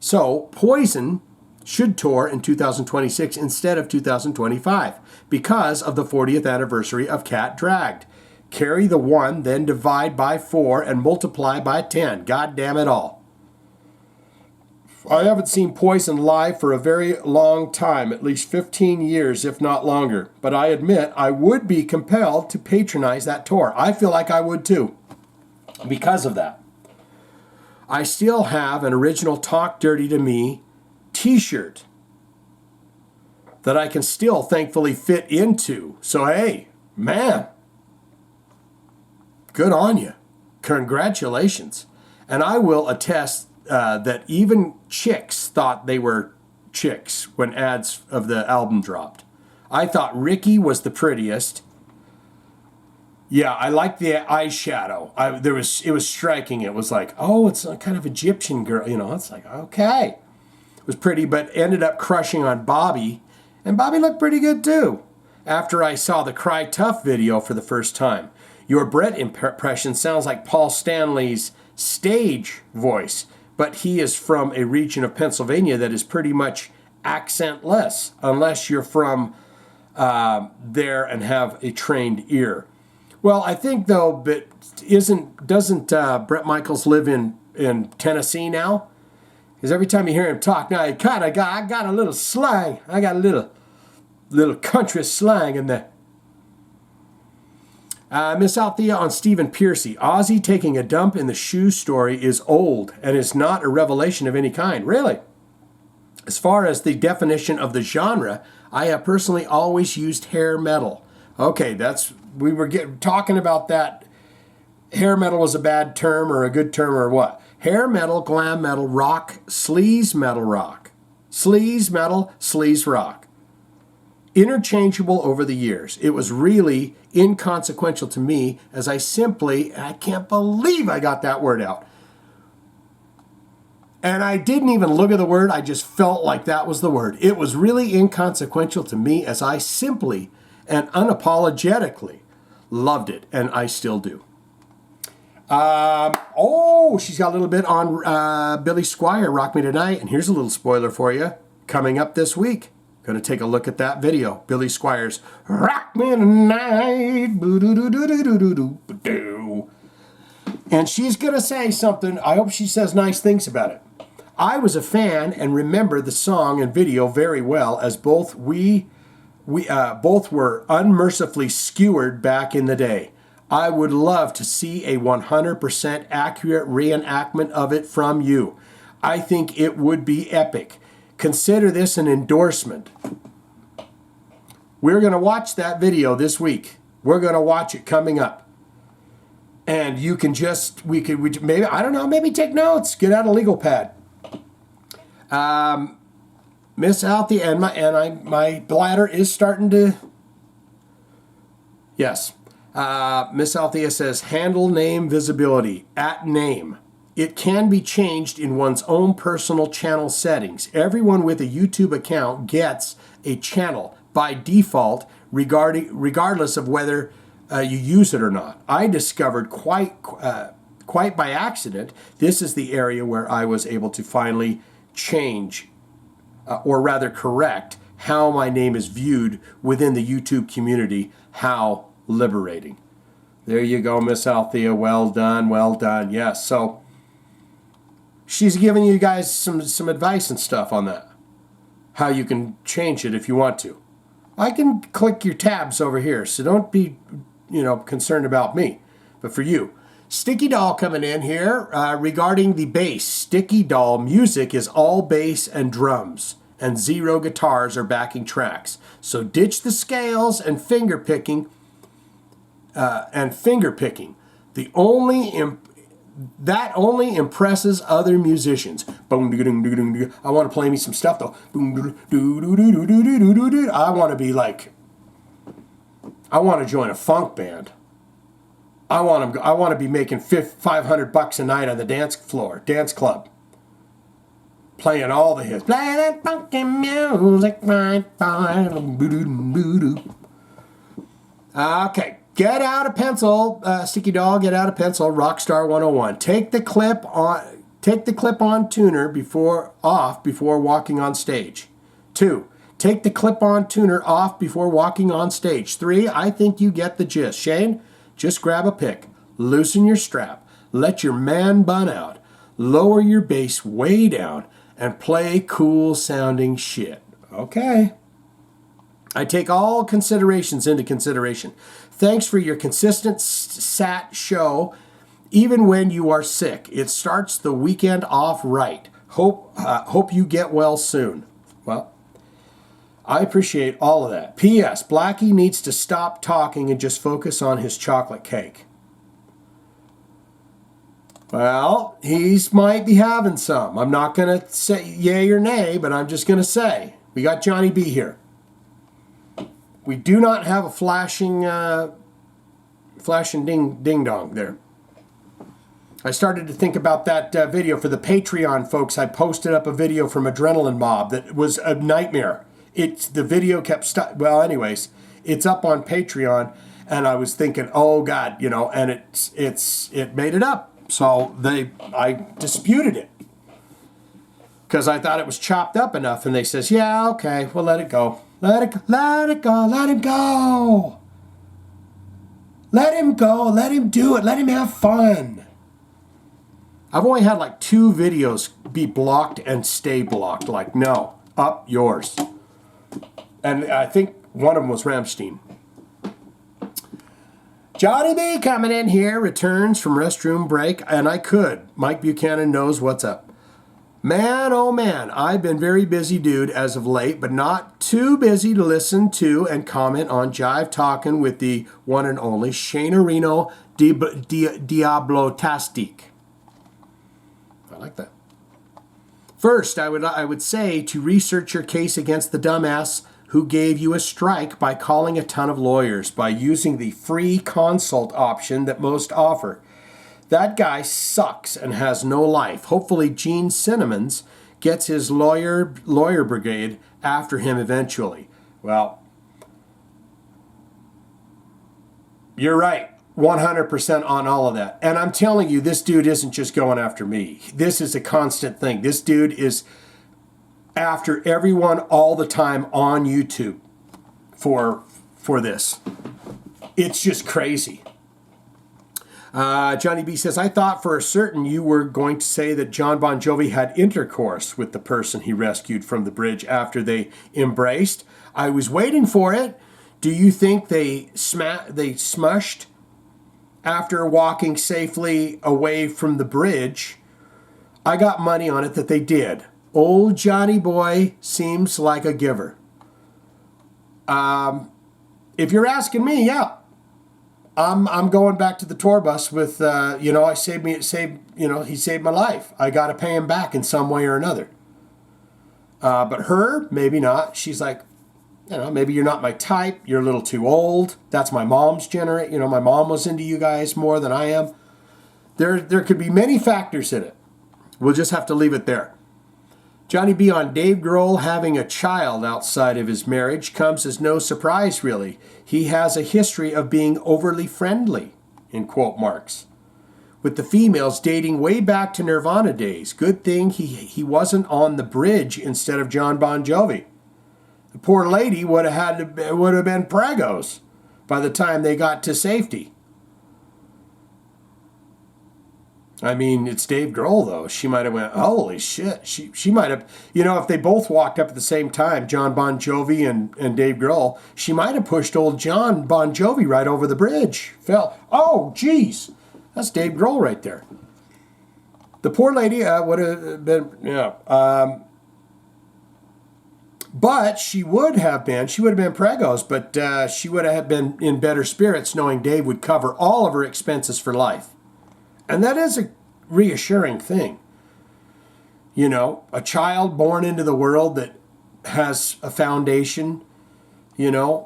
So, Poison should tour in 2026 instead of 2025 because of the 40th anniversary of Cat Dragged. Carry the 1, then divide by 4 and multiply by 10. God damn it all. I haven't seen Poison live for a very long time, at least 15 years, if not longer. But I admit I would be compelled to patronize that tour. I feel like I would too, because of that. I still have an original Talk Dirty to Me t-shirt that I can still thankfully fit into. So hey, man, good on you. Congratulations. And I will attest that even chicks thought they were chicks when ads of the album dropped. I thought Rikki was the prettiest. Yeah, I liked the eyeshadow. It was striking. It was like, oh, it's a kind of Egyptian girl. You know, it's like, okay. It was pretty, but ended up crushing on Bobby. And Bobby looked pretty good too. After I saw the Cry Tough video for the first time. Your Brett impression sounds like Paul Stanley's stage voice, but he is from a region of Pennsylvania that is pretty much accentless, unless you're from there and have a trained ear. Well, I think though, but doesn't Bret Michaels live in Tennessee now? Because every time you hear him talk now, I got a little slang. I got a little country slang in there. Miss Althea on Stephen Piercy. Ozzy taking a dump in the shoe story is old and is not a revelation of any kind. Really? As far as the definition of the genre, I have personally always used hair metal. Okay, we were talking about that. Hair metal was a bad term or a good term or what? Hair metal, glam metal, rock, sleaze metal rock. Sleaze metal, sleaze rock. Interchangeable over the years. It was really inconsequential to me as I can't believe I got that word out. And I didn't even look at the word, I just felt like that was the word. It was really inconsequential to me as I simply and unapologetically loved it, and I still do. She's got a little bit on Billy Squier, Rock Me Tonight, and here's a little spoiler for you. Coming up this week, going to take a look at that video. Billy Squier's Rock Me Tonight. And she's going to say something. I hope she says nice things about it. I was a fan and remember the song and video very well, as both we both were unmercifully skewered back in the day. I would love to see a 100% accurate reenactment of it from you. I think it would be epic. Consider this an endorsement. We're going to watch that video this week. We're going to watch it coming up. And you can maybe take notes. Get out a legal pad. Miss Althea, and my bladder is starting to. Yes. Miss Althea says, handle name visibility, at name. It can be changed in one's own personal channel settings. Everyone with a YouTube account gets a channel by default, regardless of whether you use it or not. I discovered quite by accident, this is the area where I was able to finally change, or rather correct, how my name is viewed within the YouTube community. How liberating. There you go, Miss Althea. Well done, well done. Yes, so she's giving you guys some advice and stuff on that. How you can change it if you want to. I can click your tabs over here, so don't be, concerned about me. But for you, Sticky Doll coming in here regarding the bass. Sticky Doll music is all bass and drums, and 0 guitars are backing tracks. So ditch the scales and finger picking. That only impresses other musicians. I want to play me some stuff though. I want to join a funk band. I want to be making $500 a night on the dance club, playing all the hits. Play that funky music, right? Okay. Get out a pencil, Sticky Doll. Get out a pencil. Rockstar 101. Take the clip-on tuner off before walking on stage. 2. Take the clip-on tuner off before walking on stage. 3. I think you get the gist. Shane, just grab a pick, loosen your strap, let your man bun out, lower your bass way down, and play cool sounding shit. Okay. I take all considerations into consideration. Thanks for your consistent sat show, even when you are sick. It starts the weekend off right. Hope you get well soon. Well, I appreciate all of that. P.S. Blackie needs to stop talking and just focus on his chocolate cake. Well, he might be having some. I'm not going to say yay or nay, but I'm just going to say, we got Johnny B here. We do not have a flashing ding dong there. I started to think about that video for the Patreon folks. I posted up a video from Adrenaline Mob that was a nightmare. The video kept well, anyways, it's up on Patreon, and I was thinking, oh God, and it made it up. So I disputed it because I thought it was chopped up enough, and they says, yeah, okay, well, let it go. Let it go. Let him go. Let him go. Let him do it. Let him have fun. I've only had like 2 videos be blocked and stay blocked. Like, no, up yours. And I think one of them was Ramstein. Johnny B coming in here, returns from restroom break, and Mike Buchanan knows what's up. Man, oh man, I've been very busy, dude, as of late, but not too busy to listen to and comment on Jive Talkin with the one and only Shane Diablo Tastic. I like that. First, I would say to research your case against the dumbass who gave you a strike by calling a ton of lawyers by using the free consult option that most offer. That guy sucks and has no life. Hopefully Gene Cinnamons gets his lawyer brigade after him eventually. Well, you're right. 100% on all of that. And I'm telling you, this dude isn't just going after me. This is a constant thing. This dude is after everyone all the time on YouTube for this. It's just crazy. Johnny B says, I thought for a certain you were going to say that John Bon Jovi had intercourse with the person he rescued from the bridge after they embraced. I was waiting for it. Do you think they smushed after walking safely away from the bridge? I got money on it that they did. Old Johnny boy seems like a giver. If you're asking me, yeah. I'm going back to the tour bus with, he saved my life. I got to pay him back in some way or another. But her, maybe not. She's like, maybe you're not my type. You're a little too old. That's my mom's generation. My mom was into you guys more than I am. There could be many factors in it. We'll just have to leave it there. Johnny B on Dave Grohl having a child outside of his marriage comes as no surprise, really. He has a history of being overly friendly, in quote marks, with the females dating way back to Nirvana days. Good thing he wasn't on the bridge instead of John Bon Jovi. The poor lady would have been pregos by the time they got to safety. I mean, it's Dave Grohl, though. She might have went, holy shit. She might have, if they both walked up at the same time, John Bon Jovi and Dave Grohl, she might have pushed old John Bon Jovi right over the bridge. Fell. Oh, geez. That's Dave Grohl right there. The poor lady would have been, but she would have been pregos, but she would have been in better spirits knowing Dave would cover all of her expenses for life. And that is a reassuring thing. A child born into the world that has a foundation, and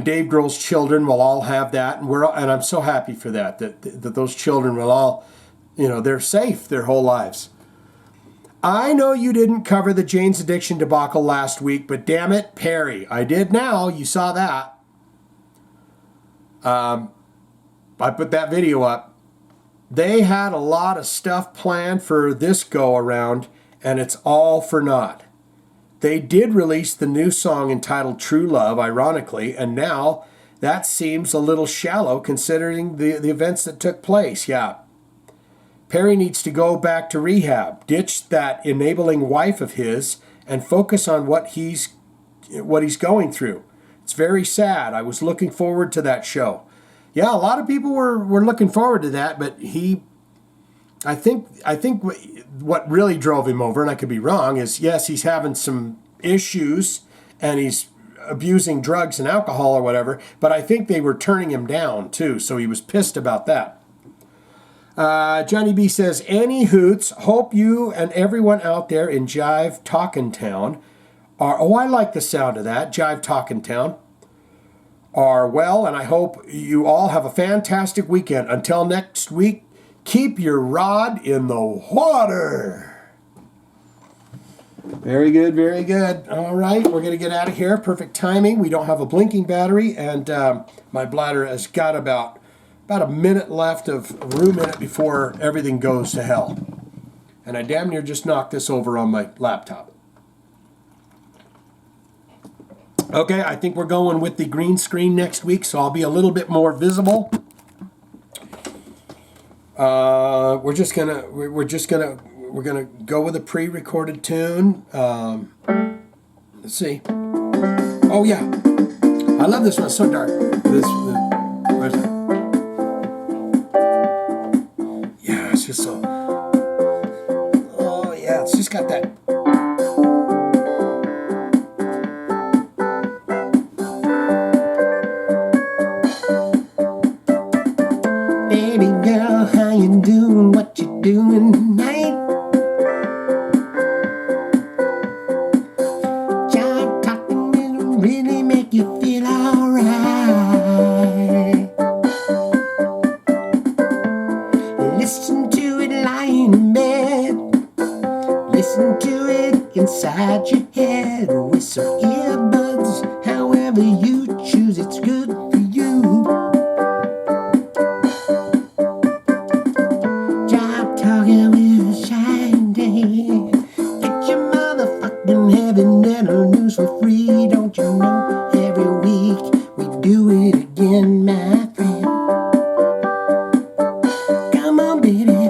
Dave Grohl's children will all have that, and I'm so happy for that those children will all, they're safe their whole lives. I know you didn't cover the Jane's Addiction debacle last week, but damn it, Perry, I did now. You saw that. I put that video up. They had a lot of stuff planned for this go around, and it's all for naught. They did release the new song entitled True Love, ironically, and now that seems a little shallow considering the events that took place. Yeah. Perry needs to go back to rehab, ditch that enabling wife of his, and focus on what he's going through. It's very sad. I was looking forward to that show. Yeah, a lot of people were looking forward to that, but I think what really drove him over, and I could be wrong, is yes, he's having some issues and he's abusing drugs and alcohol or whatever, but I think they were turning him down too, so he was pissed about that. Johnny B says, Annie Hoots, hope you and everyone out there in Jive Talkin Town are, oh, I like the sound of that, Jive Talkin Town, are well, and I hope you all have a fantastic weekend. Until next week, keep your rod in the water. Very good, very good. All right, we're going to get out of here. Perfect timing. We don't have a blinking battery, and my bladder has got about a minute left of room in it before everything goes to hell. And I damn near just knocked this over on my laptop. Okay, I think we're going with the green screen next week, so I'll be a little bit more visible. We're gonna go with a pre-recorded tune. Let's see. Oh yeah, I love this one. It's so dark. Where's it? Yeah, it's just so. Oh yeah, it's just got that. Baby girl, how you doing? What you doing tonight? Jive talking will really make you feel alright. Listen to it lying in bed. Listen to it inside your head with some earbuds. However you choose, it's good for you. Jive talking with Shane Diablo. Get your motherfucking heavy metal news for free. Don't you know every week we do it again, my friend. Come on, baby.